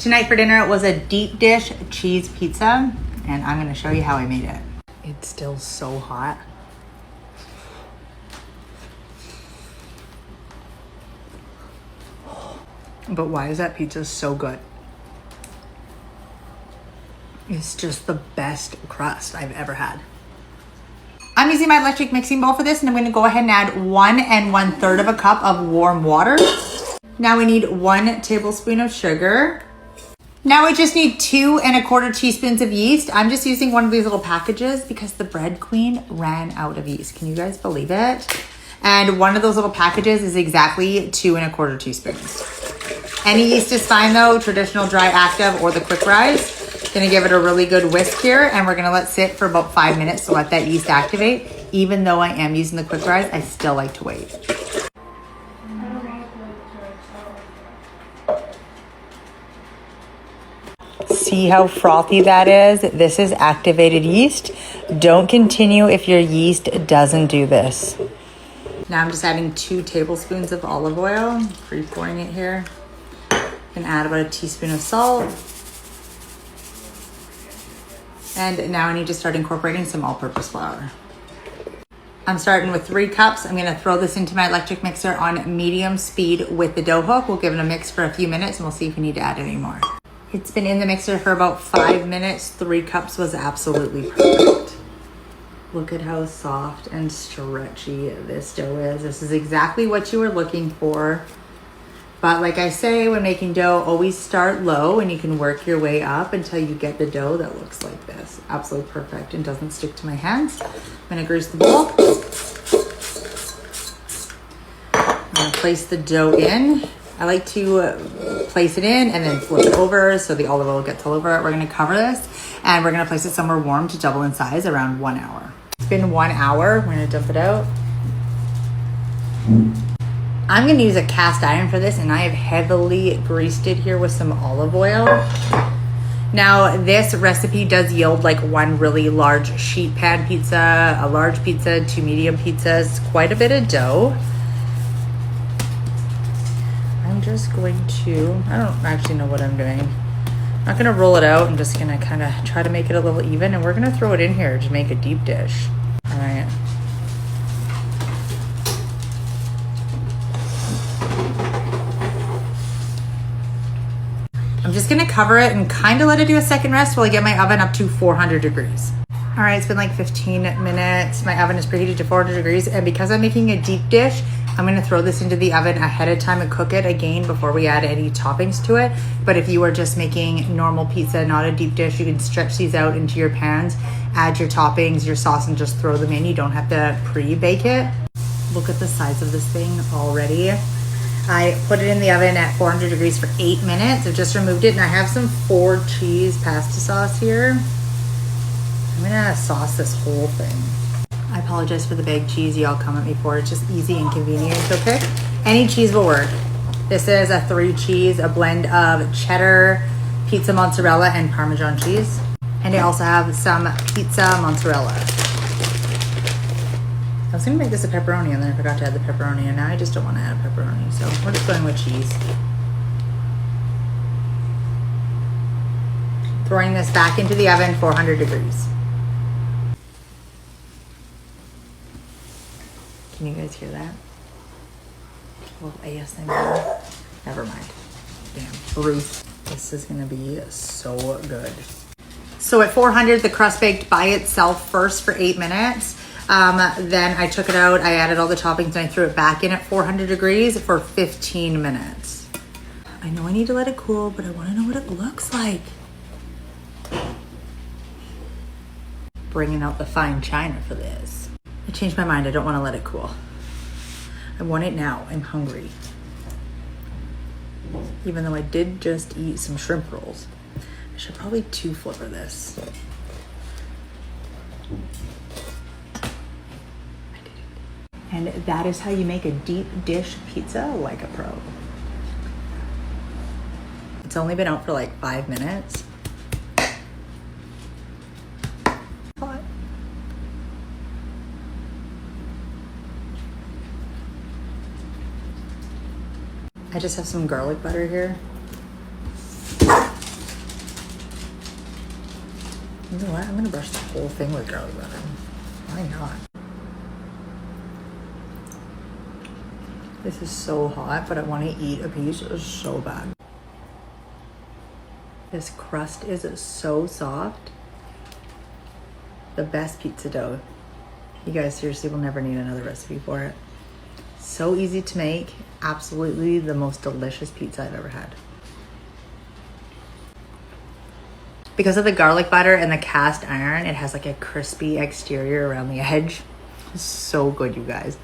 Tonight for dinner was a deep dish cheese pizza, and I'm gonna show you how I made it. It's still so hot. But why is that pizza so good? It's just the best crust I've ever had. I'm using my electric mixing bowl for this, and I'm gonna go ahead and add 1 1/3 cup of warm water. Now we need 1 tablespoon of sugar. Now we just need 2 1/4 teaspoons of yeast. I'm just using one of these little packages because the bread queen ran out of yeast. Can you guys believe it? And one of those little packages is exactly 2 1/4 teaspoons. Any yeast is fine though, traditional dry active or the quick rise. Gonna give it a really good whisk here, and we're gonna let sit for about 5 minutes to let that yeast activate. Even though I am using the quick rise, I still like to wait. See how frothy that is? This is activated yeast. Don't continue if your yeast doesn't do this. Now I'm just adding 2 tablespoons of olive oil, free pouring it here. And add about a teaspoon of salt. And now I need to start incorporating some all-purpose flour. I'm starting with 3 cups. I'm gonna throw this into my electric mixer on medium speed with the dough hook. We'll give it a mix for a few minutes and we'll see if we need to add any more. It's been in the mixer for about 5 minutes. 3 cups was absolutely perfect. Look at how soft and stretchy this dough is. This is exactly what you were looking for. But like I say, when making dough, always start low and you can work your way up until you get the dough that looks like this. Absolutely perfect and doesn't stick to my hands. I'm gonna grease the bowl. I'm gonna place the dough in. I like to place it in and then flip it over so the olive oil gets all over it. We're gonna cover this and we're gonna place it somewhere warm to double in size around 1 hour. It's been 1 hour, we're gonna dump it out. I'm gonna use a cast iron for this, and I have heavily greased it here with some olive oil. Now, this recipe does yield like 1 really large sheet pan pizza, a large pizza, 2 medium pizzas, quite a bit of dough. I'm just going to, I don't actually know what I'm doing. I'm not gonna roll it out. I'm just gonna kind of try to make it a little even, and we're gonna throw it in here to make a deep dish. All right. I'm just gonna cover it and kind of let it do a second rest while I get my oven up to 400 degrees. All right, it's been like 15 minutes. My oven is preheated to 400 degrees, and because I'm making a deep dish, I'm gonna throw this into the oven ahead of time and cook it again before we add any toppings to it. But if you are just making normal pizza, not a deep dish, you can stretch these out into your pans, add your toppings, your sauce, and just throw them in. You don't have to pre-bake it. Look at the size of this thing already. I put it in the oven at 400 degrees for 8 minutes. I've just removed it, and I have some 4 cheese pasta sauce here. I'm gonna sauce this whole thing. I apologize for the bag cheese y'all come at me for. It's just easy and convenient to pick. Any cheese will work. This is a 3 cheese, a blend of cheddar, pizza mozzarella, and Parmesan cheese. And I also have some pizza mozzarella. I was gonna make this a pepperoni and then I forgot to add the pepperoni, and now I just don't want to add a pepperoni, so we're just going with cheese. Throwing this back into the oven, 400 degrees. Can you guys hear that? A little ASMR. Never mind. Damn, Bruce. This is gonna be so good. So at 400, the crust baked by itself first for 8 minutes. Then I took it out, I added all the toppings, and I threw it back in at 400 degrees for 15 minutes. I know I need to let it cool, but I want to know what it looks like. Bringing out the fine china for this. I changed my mind, I don't want to let it cool. I want it now, I'm hungry. Even though I did just eat some shrimp rolls. I should probably 2-flipper this. And that is how you make a deep dish pizza like a pro. It's only been out for like 5 minutes. Hot. I just have some garlic butter here. You know what? I'm gonna brush the whole thing with garlic butter. Why not? This is so hot, but I want to eat a piece so bad. This crust is so soft. The best pizza dough. You guys seriously will never need another recipe for it. So easy to make. Absolutely the most delicious pizza I've ever had. Because of the garlic butter and the cast iron, it has like a crispy exterior around the edge. It's so good, you guys.